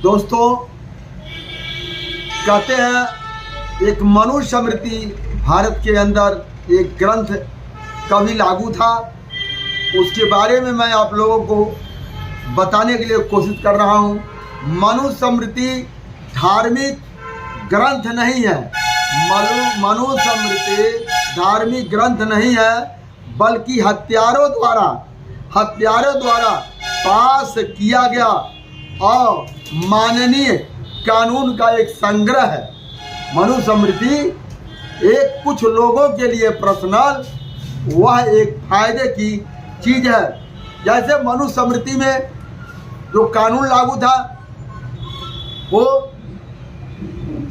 दोस्तों, कहते हैं एक मनुस्मृति भारत के अंदर एक ग्रंथ कभी लागू था। उसके बारे में मैं आप लोगों को बताने के लिए कोशिश कर रहा हूँ। मनुस्मृति धार्मिक ग्रंथ नहीं है। मनुस्मृति धार्मिक ग्रंथ नहीं है, बल्कि हत्यारों द्वारा पास किया गया और माननीय कानून का एक संग्रह है। मनुस्मृति एक कुछ लोगों के लिए पर्सनल, वह एक फायदे की चीज है। जैसे मनुस्मृति में जो कानून लागू था वो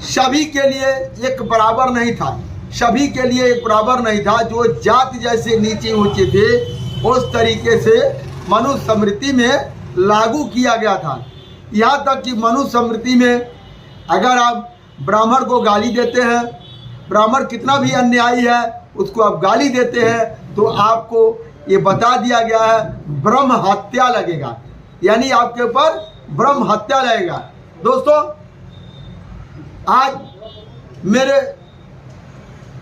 सभी के लिए एक बराबर नहीं था। सभी के लिए एक बराबर नहीं था। जो जाति जैसे नीचे ऊंचे थे उस तरीके से मनुस्मृति में लागू किया गया था। यहाँ तक कि मनुस्मृति में अगर आप ब्राह्मण को गाली देते हैं, ब्राह्मण कितना भी अन्यायी है उसको आप गाली देते हैं, तो आपको ये बता दिया गया है ब्रह्म हत्या लगेगा, यानी आपके ऊपर ब्रह्म हत्या लगेगा। दोस्तों, आज मेरे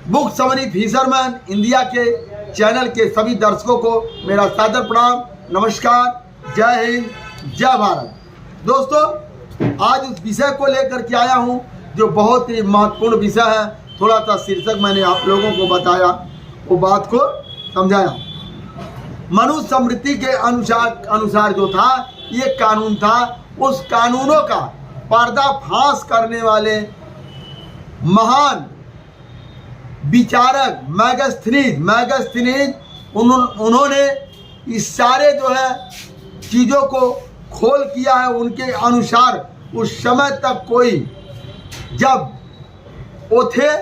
बुक समरी फिशरमैन इंडिया के चैनल के सभी दर्शकों को मेरा सादर प्रणाम, नमस्कार, जय हिंद, जय भारत। दोस्तों, आज उस विषय को लेकर के आया हूं जो बहुत ही महत्वपूर्ण विषय है। थोड़ा सा शीर्षक मैंने आप लोगों को बताया, वो बात को समझाया। मनुस्मृति के अनुसार जो था ये कानून था, उस कानूनों का पर्दाफाश करने वाले महान विचारक मैगस्थनीज उन्होंने इस सारे जो है चीज़ों को खोल किया है। उनके अनुसार उस समय तक कोई, जब वो थे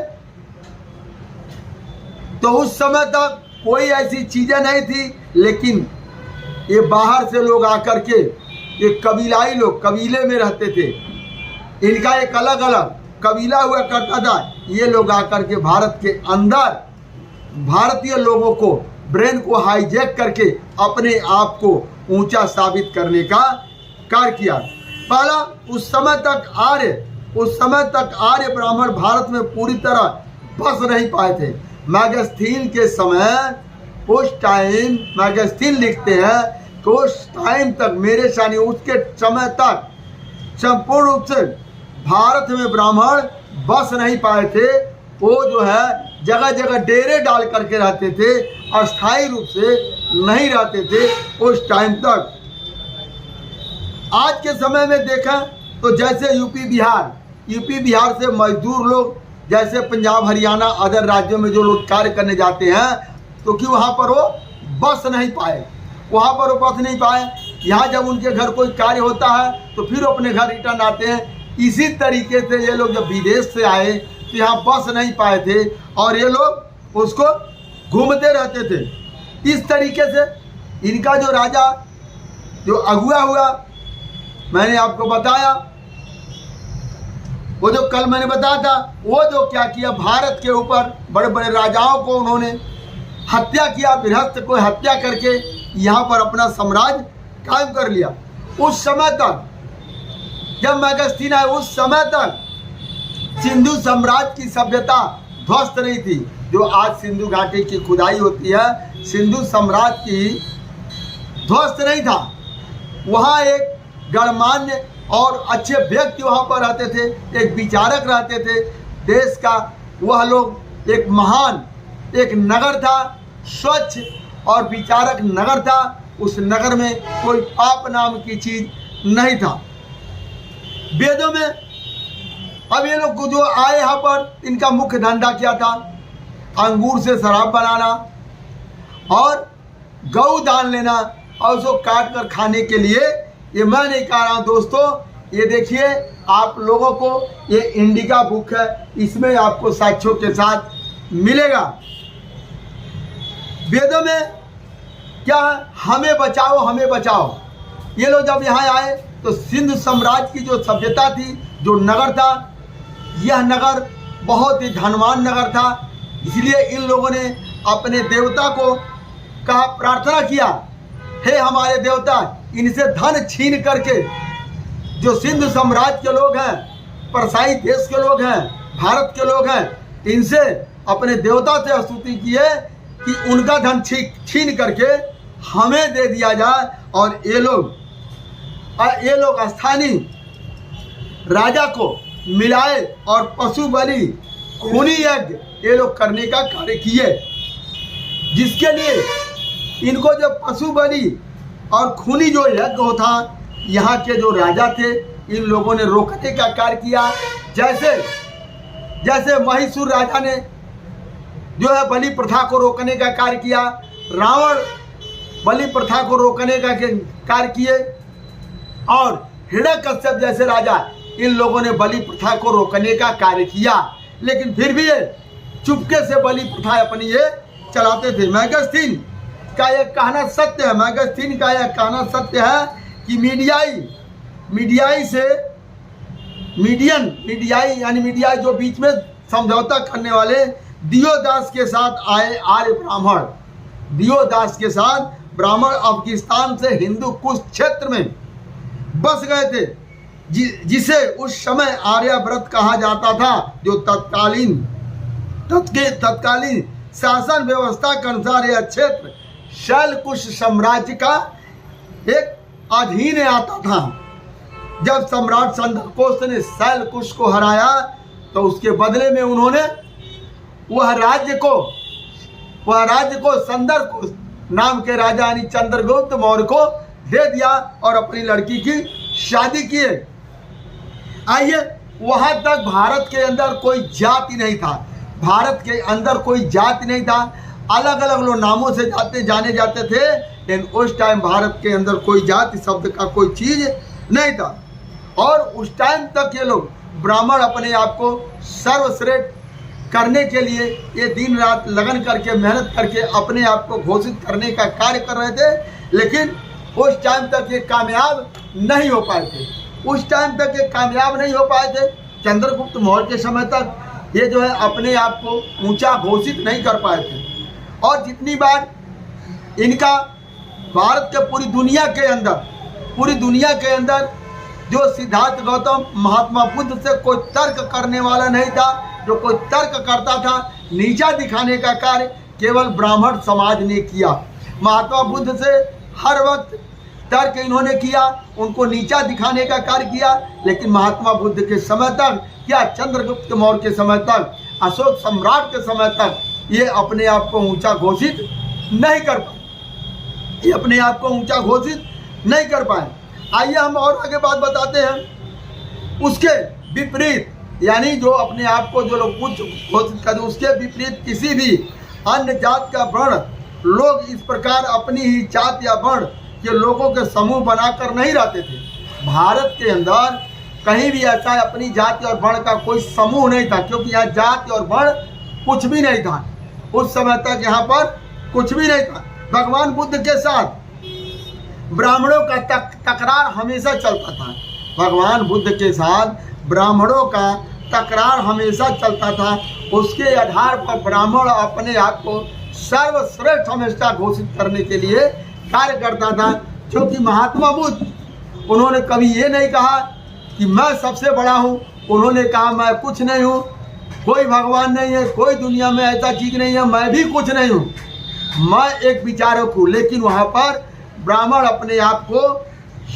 तो उस समय तक कोई ऐसी चीज़ें नहीं थी, लेकिन ये बाहर से लोग आकर के, ये कबीलाई लोग कबीले में रहते थे, इनका एक अलग अलग कबीला हुआ करता था। ये लोग आकर के भारत के अंदर भारतीय लोगों को ब्रेन को हाईजैक करके अपने आप को ऊंचा साबित करने का कार्य किया। पहला, उस समय तक आर्य ब्राह्मण भारत में पूरी तरह बस नहीं पाए थे। मैगस्थीन के समय, उस टाइम मैगस्थीन लिखते हैं कि उस टाइम तक, मेरे सानी उसके समय तक संपूर्ण रूप से भारत में ब्राह्मण बस नहीं पाए थे। वो जो है जगह जगह डेरे डाल करके रहते थे, अस्थायी रूप से नहीं रहते थे उस टाइम तक। आज के समय में देखा तो जैसे यूपी बिहार से मजदूर लोग, जैसे पंजाब हरियाणा अदर राज्यों में जो लोग कार्य करने जाते हैं, तो कि वहाँ पर वो बस नहीं पाए। यहाँ जब उनके घर कोई कार्य होता है तो फिर अपने घर रिटर्न आते हैं। इसी तरीके से ये लोग जब विदेश से आए तो यहाँ बस नहीं पाए थे और ये लोग उसको घूमते रहते थे। इस तरीके से इनका जो राजा, जो अगुआ हुआ, मैंने आपको बताया, वो जो कल मैंने बताया था, वो जो क्या किया, भारत के ऊपर बड़े बड़े राजाओं को उन्होंने हत्या किया, गृहस्थ को हत्या करके यहाँ पर अपना साम्राज्य कायम कर लिया। उस समय तक जब मैगस्थीन आए, उस समय तक सिंधु साम्राज्य की सभ्यता ध्वस्त नहीं थी। जो आज सिंधु घाटी की खुदाई होती है, सिंधु साम्राज्य की ध्वस्त नहीं था। वहाँ एक गणमान्य और अच्छे व्यक्ति वहाँ पर रहते थे, एक विचारक रहते थे देश का। वह लोग एक महान, एक नगर था, स्वच्छ और विचारक नगर था। उस नगर में कोई पाप नाम की चीज नहीं था। वेदों में, अब ये लोग जो आए यहाँ पर, इनका मुख्य धंधा क्या था? अंगूर से शराब बनाना और गऊ दान लेना और उसको काट कर खाने के लिए। ये मैं नहीं कह रहा हूँ दोस्तों, ये देखिए आप लोगों को, ये इंडिका बुक है, इसमें आपको साक्ष्यों के साथ मिलेगा। वेदों में क्या है? हमें बचाओ। ये लोग जब यहाँ आए तो सिंधु साम्राज्य की जो सभ्यता थी, जो नगर था, यह नगर बहुत ही धनवान नगर था। इसलिए इन लोगों ने अपने देवता को कहा, प्रार्थना किया, हे हमारे देवता, इनसे धन छीन करके जो सिंधु साम्राज्य के लोग हैं, परसाई देश के लोग हैं, भारत के लोग हैं, इनसे अपने देवता से स्तुति की है कि उनका धन छीन करके हमें दे दिया जाए और ये लोग स्थानीय राजा को मिलाए और पशु बलि खूनी यज्ञ ये लोग करने का कार्य किए, जिसके लिए इनको जब पशु बलि और खूनी जो यज्ञ होता, यहाँ के जो राजा थे इन लोगों ने रोकने का कार्य किया। जैसे महिषूर राजा ने जो है बलि प्रथा को रोकने का कार्य किया, रावण बलि प्रथा को रोकने का कार्य किए, और हिरण्यकश्यप जैसे राजा इन लोगों ने बलि प्रथा को रोकने का कार्य किया। लेकिन फिर भी ये चुपके से बलि प्रथा अपनी ये चलाते थे। मैगस्थीन का यह कहना सत्य है, मैगस्थीन का यह कहना सत्य है कि मीडियाई जो बीच में समझौता करने वाले दियोदास के साथ आए आर्य ब्राह्मण, दियोदास के साथ ब्राह्मण अफगानिस्तान से हिंदू कुश क्षेत्र में बस गए थे, जिसे उस समय आर्यावर्त कहा जाता था, जो तत्कालीन शासन व्यवस्था के अनुसार यह क्षेत्र शैलकुश साम्राज्य का एक अधीन आता था। जब सम्राट संदरकोश ने शैलकुश को हराया तो उसके बदले में उन्होंने वह राज्य को संदरकोश नाम के राजा यानी चंद्रगुप्त मौर्य को दे दिया और अपनी लड़की की शादी किए। आइए, वहां तक भारत के अंदर कोई जाति नहीं था, भारत के अंदर कोई जाति नहीं था, अलग अलग लोग नामों से जाने जाते थे, लेकिन उस टाइम भारत के अंदर कोई जाति शब्द का कोई चीज नहीं था। और उस टाइम तक ये लोग ब्राह्मण अपने आप को सर्वश्रेष्ठ करने के लिए ये दिन रात लगन करके मेहनत करके अपने आप को घोषित करने का कार्य कर रहे थे, लेकिन उस टाइम तक ये कामयाब नहीं हो पाए थे। उस टाइम तक ये कामयाब नहीं हो पाए थे। चंद्रगुप्त मौर्य के समय तक ये जो है अपने आप को ऊंचा घोषित नहीं कर पाए थे। और जितनी बार इनका भारत के पूरी दुनिया के अंदर जो सिद्धार्थ गौतम महात्मा बुद्ध से कोई तर्क करने वाला नहीं था, जो कोई तर्क करता था, नीचा दिखाने का कार्य केवल ब्राह्मण समाज ने किया। महात्मा बुद्ध से हर वक्त तर्क इन्होंने किया, उनको नीचा दिखाने का कार्य किया, लेकिन महात्मा बुद्ध के समय तक या चंद्रगुप्त मौर्य के समय तक, अशोक सम्राट के समय तक ये अपने आप को ऊंचा घोषित नहीं कर पाए, ये अपने आप को ऊंचा घोषित नहीं कर पाए। आइए हम और आगे बात बताते हैं। उसके विपरीत यानी जो अपने आप को जो लोग उच्च घोषित कर, उसके विपरीत किसी भी अन्य जात का वर्ण लोग इस प्रकार अपनी ही जात या वर्ण के लोगों के समूह बनाकर नहीं रहते थे। भारत के अंदर कहीं भी ऐसा अपनी जाति और वर्ण का कोई समूह नहीं था, क्योंकि यहाँ जाति और वर्ण कुछ भी नहीं था। उस समय तक यहाँ पर कुछ भी नहीं था। भगवान बुद्ध के साथ ब्राह्मणों का तकरार हमेशा चलता था। भगवान बुद्ध के साथ ब्राह्मणों का तकरार हमेशा चलता था। उसके आधार पर ब्राह्मण अपने आप को सर्वश्रेष्ठ हमेशा घोषित करने के लिए कार्य करता था। क्योंकि महात्मा बुद्ध उन्होंने कभी ये नहीं कहा कि मैं सबसे बड़ा हूँ, उन्होंने कहा मैं कुछ नहीं हूँ, कोई भगवान नहीं है, कोई दुनिया में ऐसा चीज नहीं है, मैं भी कुछ नहीं हूँ, मैं एक विचारक हूँ। लेकिन वहाँ पर ब्राह्मण अपने आप को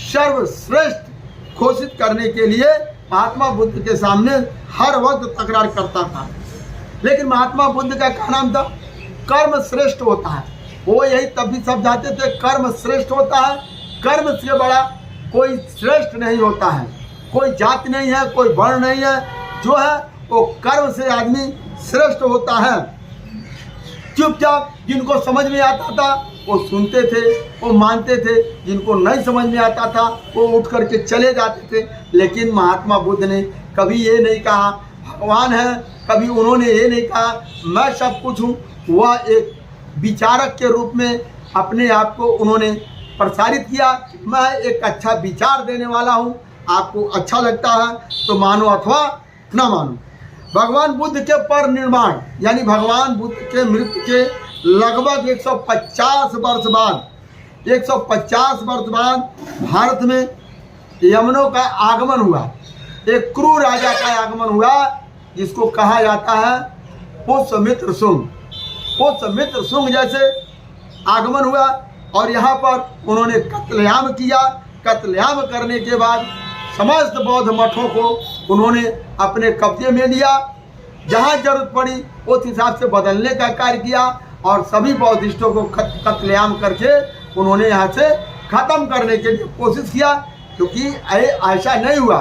सर्वश्रेष्ठ घोषित करने के लिए महात्मा बुद्ध के सामने हर वक्त तकरार करता था। लेकिन महात्मा बुद्ध का क्या नाम था? कर्म श्रेष्ठ होता है। वो यही तब भी समझाते थे, कर्म श्रेष्ठ होता है, कर्म से बड़ा कोई श्रेष्ठ नहीं होता है, कोई जाति नहीं है, कोई वर्ण नहीं है, जो है वो कर्म से आदमी श्रेष्ठ होता है। चुपचाप जिनको समझ में आता था वो सुनते थे, वो मानते थे, जिनको नहीं समझ में आता था वो उठ करके चले जाते थे। लेकिन महात्मा बुद्ध ने कभी ये नहीं कहा भगवान है, कभी उन्होंने ये नहीं कहा मैं सब कुछ हूँ। वह एक विचारक के रूप में अपने आप को उन्होंने प्रसारित किया, मैं एक अच्छा विचार देने वाला हूँ, आपको अच्छा लगता है तो मानो अथवा न मानो। भगवान बुद्ध के परिनिर्वाण यानी भगवान बुद्ध के मृत्यु के लगभग 150 वर्ष बाद भारत में यमनों का आगमन हुआ, एक क्रूर राजा का आगमन हुआ जिसको कहा जाता है पुष्यमित्र शुंग। पुष्यमित्र शुंग जैसे आगमन हुआ और यहाँ पर उन्होंने कत्लेआम किया। कत्लेआम करने के बाद समस्त बौद्ध मठों को उन्होंने अपने कब्जे में लिया, जहाँ जरूरत पड़ी उस हिसाब से बदलने का कार्य किया और सभी बौद्धिस्टों को कत्लेआम करके उन्होंने यहाँ से ख़त्म करने के लिए कोशिश किया, क्योंकि ऐसा नहीं हुआ,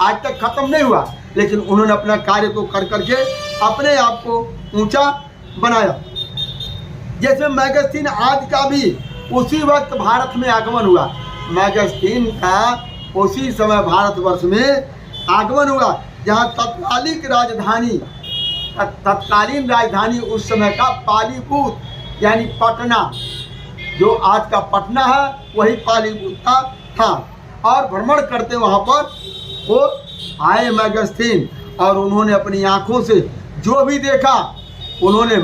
आज तक ख़त्म नहीं हुआ, लेकिन उन्होंने अपना कार्य को कर करके अपने आप को ऊंचा बनाया। जैसे मैगस्टीन आदि का भी उसी वक्त भारत में आगमन हुआ। मैगस्टीन का उसी समय भारतवर्ष में आगमन हुआ, जहाँ तत्कालीन राजधानी उस समय का पालीभूत यानी पटना, जो आज का पटना है वही पालीभूत था। और भ्रमण करते वहाँ पर वो आए मैगस्टीन, और उन्होंने अपनी आँखों से जो भी देखा उन्होंने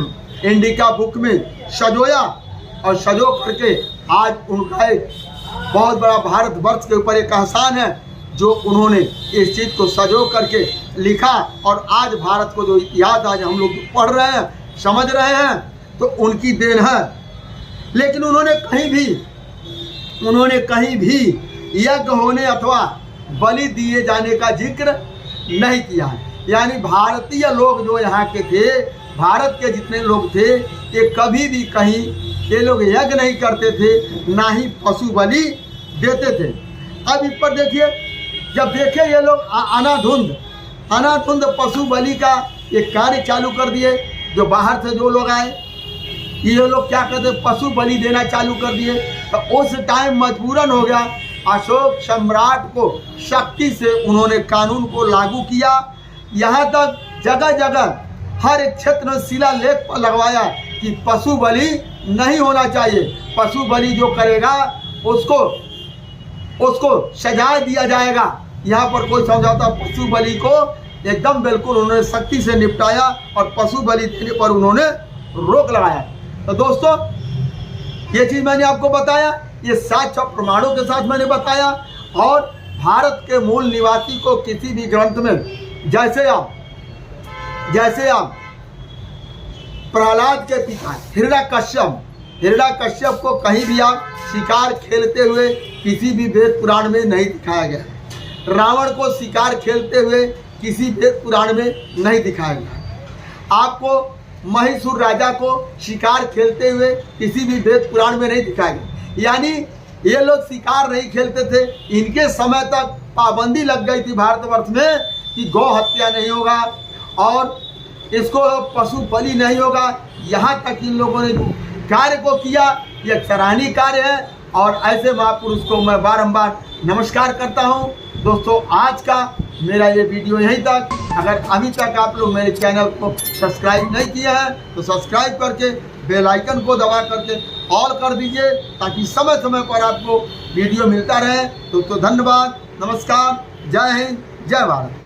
इंडिका बुक में सजोया, और सजो करके आज उनका एक बहुत बड़ा भारतवर्ष के ऊपर एक एहसान है जो उन्होंने इस चीज़ को सजो करके लिखा। और आज भारत को जो इतिहास आज हम लोग पढ़ रहे हैं, समझ रहे हैं, तो उनकी देन है। लेकिन उन्होंने कहीं भी यज्ञ होने अथवा बलि दिए जाने का जिक्र नहीं किया है। यानी भारतीय लोग जो यहाँ के थे, भारत के जितने लोग थे, ये कभी भी कहीं ये लोग यज्ञ नहीं करते थे, ना ही पशु बलि देते थे। अब इस पर देखिए, जब देखे ये लोग अनाधुंध पशु बलि का एक कार्य चालू कर दिए, जो बाहर से जो लोग आए ये लोग क्या करते, पशु बलि देना चालू कर दिए। तो उस टाइम मजबूरन हो गया, अशोक सम्राट को शक्ति से उन्होंने कानून को लागू किया। यहाँ तक जगह जगह हर एक क्षेत्र में शिलालेख पर लगवाया कि पशु बलि नहीं होना चाहिए, पशु बलि जो करेगा उसको सजा दिया जाएगा। यहाँ पर कोई समझौता, पशु बलि को एकदम बिल्कुल उन्होंने सख्ती से निपटाया और पशु बलि देने पर उन्होंने रोक लगाया। तो दोस्तों, ये चीज़ मैंने आपको बताया, ये साक्ष्य प्रमाणों के साथ मैंने बताया। और भारत के मूल निवासी को किसी भी ग्रंथ में, जैसे आप प्रहलाद के पिता हिरण्यकश्यप को कहीं भी आप शिकार खेलते हुए किसी भी वेद पुराण में नहीं दिखाया गया। रावण को शिकार खेलते हुए किसी वेद पुराण में नहीं दिखाया गया। आपको महिषासुर राजा को शिकार खेलते हुए किसी भी वेद पुराण में नहीं दिखाया गया। यानी ये लोग शिकार नहीं खेलते थे। इनके समय तक पाबंदी लग गई थी भारतवर्ष में कि गौ हत्या नहीं होगा और इसको पशु बलि नहीं होगा। यहाँ तक इन लोगों ने जो कार्य को किया, यह सराहनीय कार्य है और ऐसे महापुरुष को मैं बारंबार नमस्कार करता हूँ। दोस्तों, आज का मेरा ये वीडियो यहीं तक। अगर अभी तक आप लोग मेरे चैनल को सब्सक्राइब नहीं किया है तो सब्सक्राइब करके बेल आइकन को दबा करके ऑल कर दीजिए, ताकि समय समय पर आपको वीडियो मिलता रहे। दोस्तों, धन्यवाद, नमस्कार, जय हिंद, जय भारत।